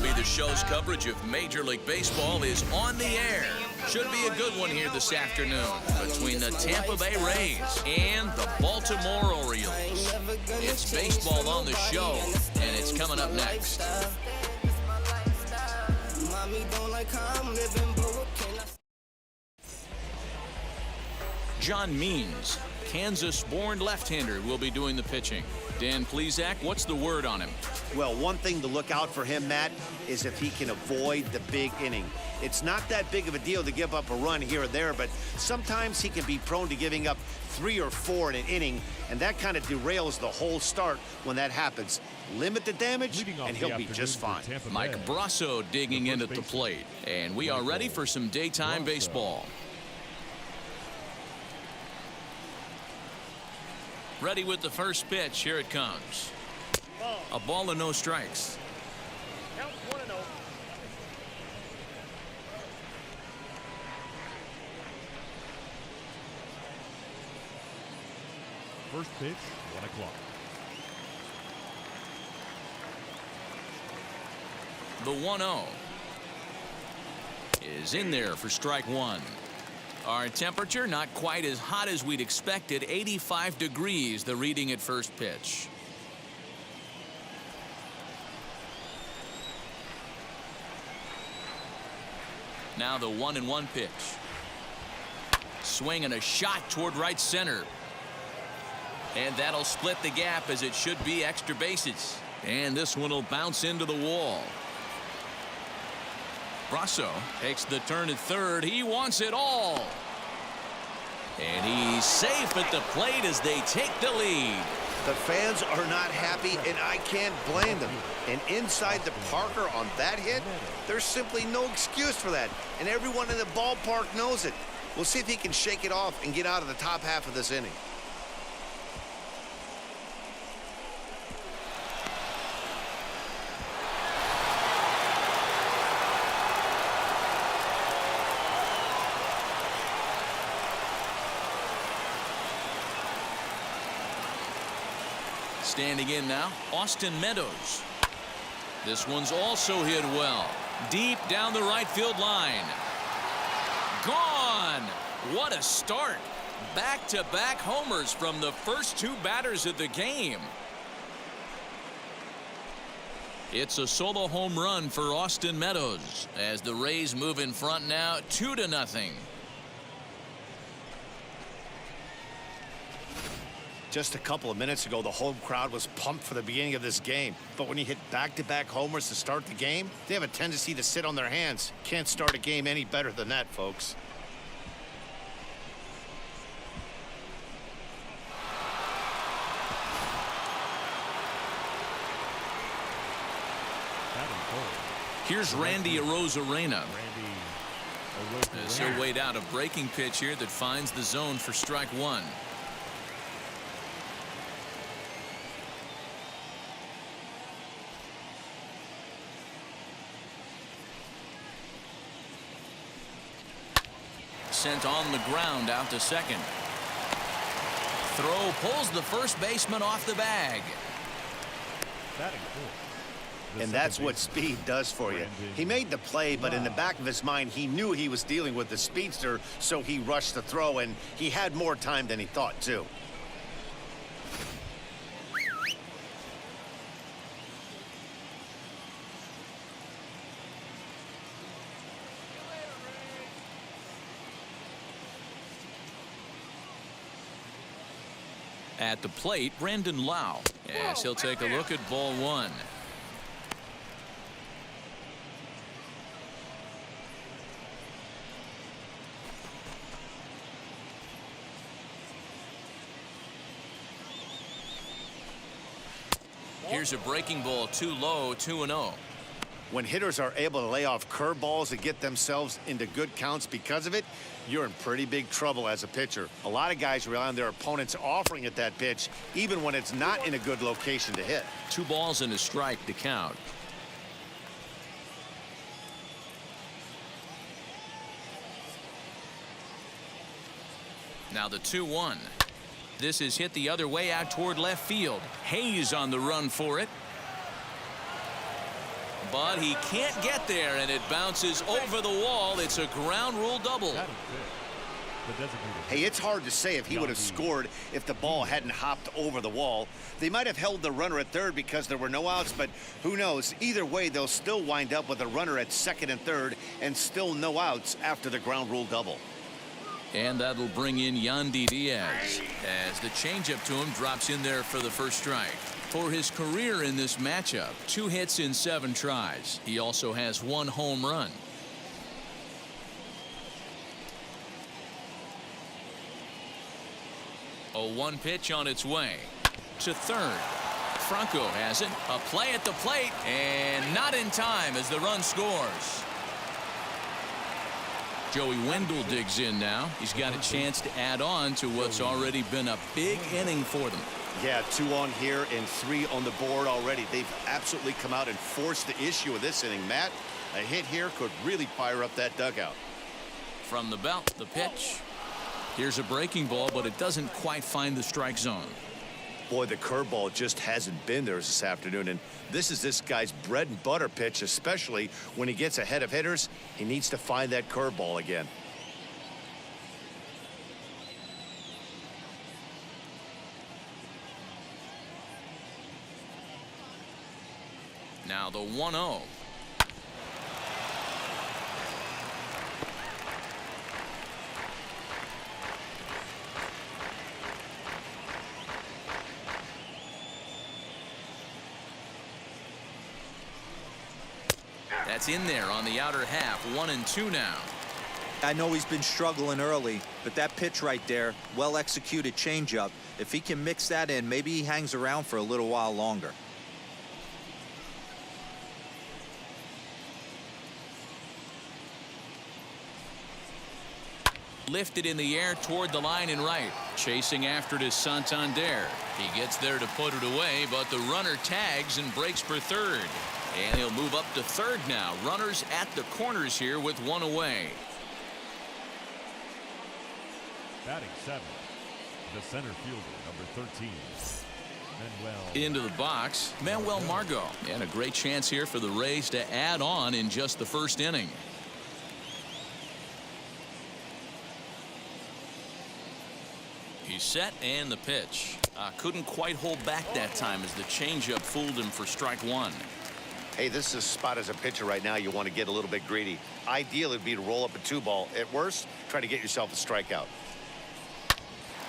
MLB The Show's coverage of Major League Baseball is on the air. Should be a good one here this afternoon between the Tampa Bay Rays and the Baltimore Orioles. It's baseball on the show, and it's coming up next. John Means, Kansas-born left-hander, will be doing the pitching. Dan Plesac, what's the word on him? Well, one thing to look out for him, Matt, is if he can avoid the big inning. It's not that big of a deal to give up a run here or there, but sometimes he can be prone to giving up 3 or 4 in an inning, and that kind of derails the whole start when that happens. Limit the damage, and he'll be just fine. Mike Brasso digging in at the plate, and we are ready for some daytime baseball. Ready with the first pitch. Here it comes. A ball and no strikes. Count 1-0. First pitch, 1 o'clock. The 1-0 is in there for strike one. Our temperature not quite as hot as we'd expected. 85 degrees, the reading at first pitch. Now the 1-1 pitch. Swing and a shot toward right center. And that'll split the gap, as it should be extra bases. And this one will bounce into the wall. Brasso takes the turn at third. He wants it all. And he's safe at the plate as they take the lead. The fans are not happy, and I can't blame them. And inside the Parker on that hit, there's simply no excuse for that. And everyone in the ballpark knows it. We'll see if he can shake it off and get out of the top half of this inning. Standing in now, Austin Meadows. This one's also hit well. Deep down the right field line. Gone! What a start. Back-to-back homers from the first 2 batters of the game. It's a solo home run for Austin Meadows as the Rays move in front now 2-0. Just a couple of minutes ago, the home crowd was pumped for the beginning of this game. But when you hit back-to-back homers to start the game, they have a tendency to sit on their hands. Can't start a game any better than that, folks. Here's Randy Arozarena. As he'll wait out a breaking pitch here that finds the zone for strike one. Sent on the ground out to second. Throw pulls the first baseman off the bag. And that's what speed does for you. He made the play, but in the back of his mind, he knew he was dealing with the speedster, so he rushed the throw, and he had more time than he thought, too. At the plate, Brandon Lau. Yes, he'll take a look at ball one. Here's a breaking ball, too low, 2-0. When hitters are able to lay off curveballs and get themselves into good counts because of it, you're in pretty big trouble as a pitcher. A lot of guys rely on their opponents offering at that pitch, even when it's not in a good location to hit. 2 balls and a strike to count. Now the 2-1. This is hit the other way out toward left field. Hayes on the run for it. But he can't get there, and it bounces over the wall. It's a ground rule double. Batting fifth, the designated Hey, it's hard to say if he would have scored if the ball hadn't hopped over the wall. They might have held the runner at third because there were no outs, but who knows? Either way, they'll still wind up with a runner at second and third and still no outs after the ground rule double. And that'll bring in Yandy Diaz as the changeup to him drops in there for the first strike. For his career in this matchup, 2 hits in 7 tries. He also has 1 home run. A 1 pitch on its way to third. Franco has it. A play at the plate, and not in time as the run scores. Joey Wendell digs in now. He's got a chance to add on to what's already been a big inning for them. Yeah, 2 on here and 3 on the board already. They've absolutely come out and forced the issue of this inning. Matt, a hit here could really fire up that dugout. From the belt, the pitch. Here's a breaking ball, but it doesn't quite find the strike zone. Boy, the curveball just hasn't been there this afternoon, and this is this guy's bread and butter pitch, especially when he gets ahead of hitters. He needs to find that curveball again. Now the 1-0. That's in there on the outer half. 1-2 now. I know he's been struggling early, but that pitch right there, well executed changeup. If he can mix that in, maybe he hangs around for a little while longer. Lifted in the air toward the line and right. Chasing after it is Santander. He gets there to put it away, but the runner tags and breaks for third. And he'll move up to third now. Runners at the corners here with 1 away. batting seventh, the center fielder, number 13. Into the box, Manuel Margot. And a great chance here for the Rays to add on in just the first inning. He's set, and the pitch. Couldn't quite hold back that time as the changeup fooled him for strike 1. Hey, this is a spot as a pitcher right now you want to get a little bit greedy. Ideal would be to roll up a 2-ball. At worst, try to get yourself a strikeout.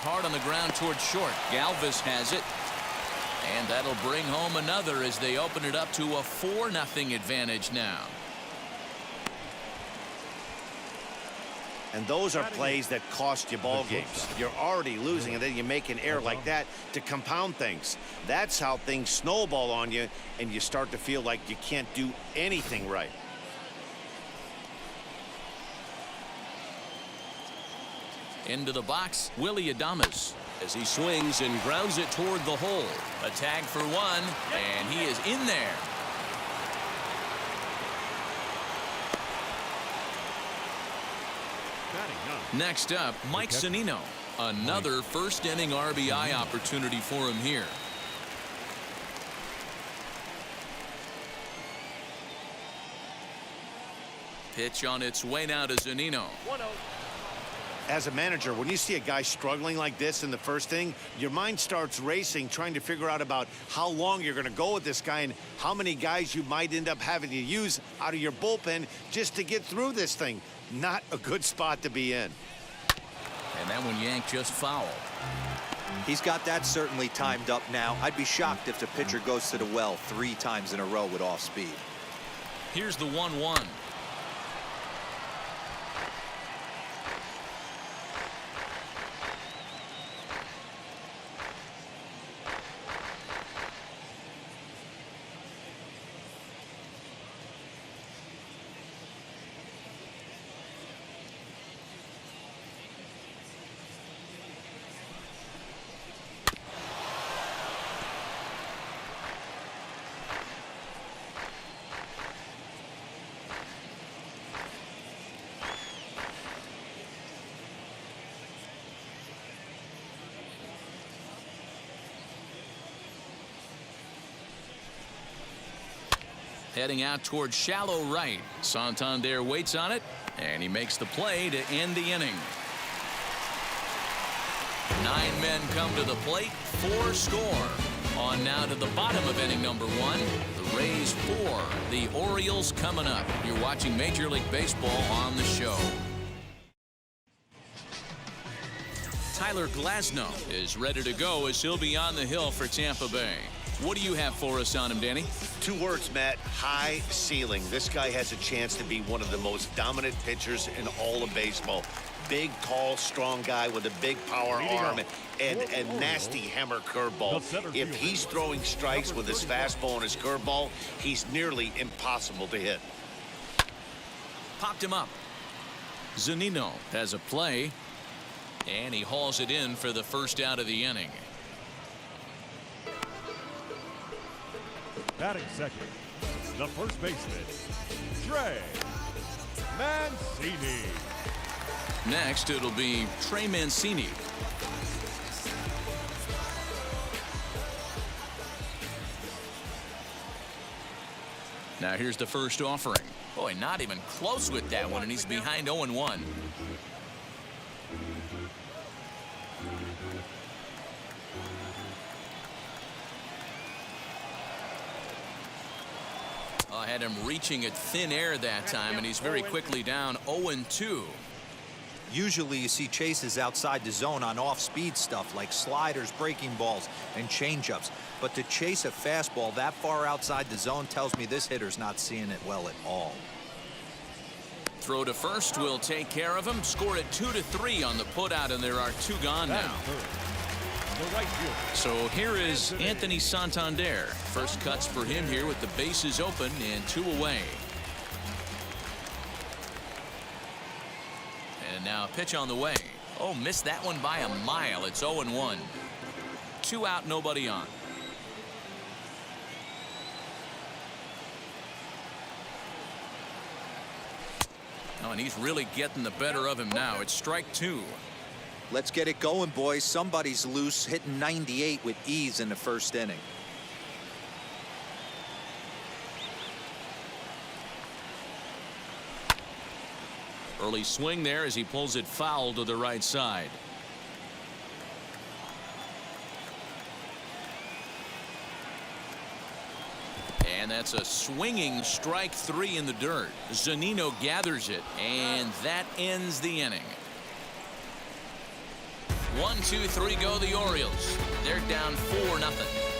Hard on the ground towards short. Galvis has it. And that'll bring home another as they open it up to a 4-0 advantage now. And those are plays that cost you ball games. You're already losing, and then you make an error like that to compound things. That's how things snowball on you, and you start to feel like you can't do anything right. Into the box, Willie Adames as he swings and grounds it toward the hole. A tag for 1, and he is in there. Next up, Mike Cenino. Another first inning RBI opportunity for him here. Pitch on its way now to Cenino. 1-0. As a manager, when you see a guy struggling like this in the first inning, your mind starts racing, trying to figure out about how long you're going to go with this guy and how many guys you might end up having to use out of your bullpen just to get through this thing. Not a good spot to be in. And that one yanked just foul. He's got that certainly timed up now. I'd be shocked if the pitcher goes to the well 3 times in a row with off speed. Here's the 1-1. Heading out towards shallow right. Santander waits on it, and he makes the play to end the inning. 9 men come to the plate, 4 score. On now to the bottom of inning number 1. The Rays 4, the Orioles coming up. You're watching Major League Baseball on the show. Tyler Glasnow is ready to go as he'll be on the hill for Tampa Bay. What do you have for us on him, Danny? 2 words, Matt. High ceiling. This guy has a chance to be one of the most dominant pitchers in all of baseball. Big, tall, strong guy with a big power arm and a nasty hammer curveball. If he's throwing strikes with his fastball and his curveball, he's nearly impossible to hit. Popped him up. Cenino has a play, and he hauls it in for the first out of the inning. Batting second, the first baseman, Trey Mancini. Next, it'll be Trey Mancini. Now here's the first offering. Boy, not even close with that one, and he's behind 0-1. I had him reaching at thin air that time, and he's very quickly down 0-2. Usually you see chases outside the zone on off-speed stuff like sliders, breaking balls, and changeups. But to chase a fastball that far outside the zone tells me this hitter's not seeing it well at all. Throw to first will take care of him. Score at 2-3 on the putout, and there are 2 gone now. So here is Anthony Santander. First cuts for him here with the bases open and 2 away. And now a pitch on the way. Oh, missed that one by a mile. It's 0-1. 2 out, nobody on. Oh, and he's really getting the better of him now. It's strike 2. Let's get it going, boys. Somebody's loose, hitting 98 with ease in the first inning. Early swing there as he pulls it foul to the right side. And that's a swinging strike 3 in the dirt. Cenino gathers it, and that ends the inning. 1, 2, 3 go the Orioles. They're down 4-0.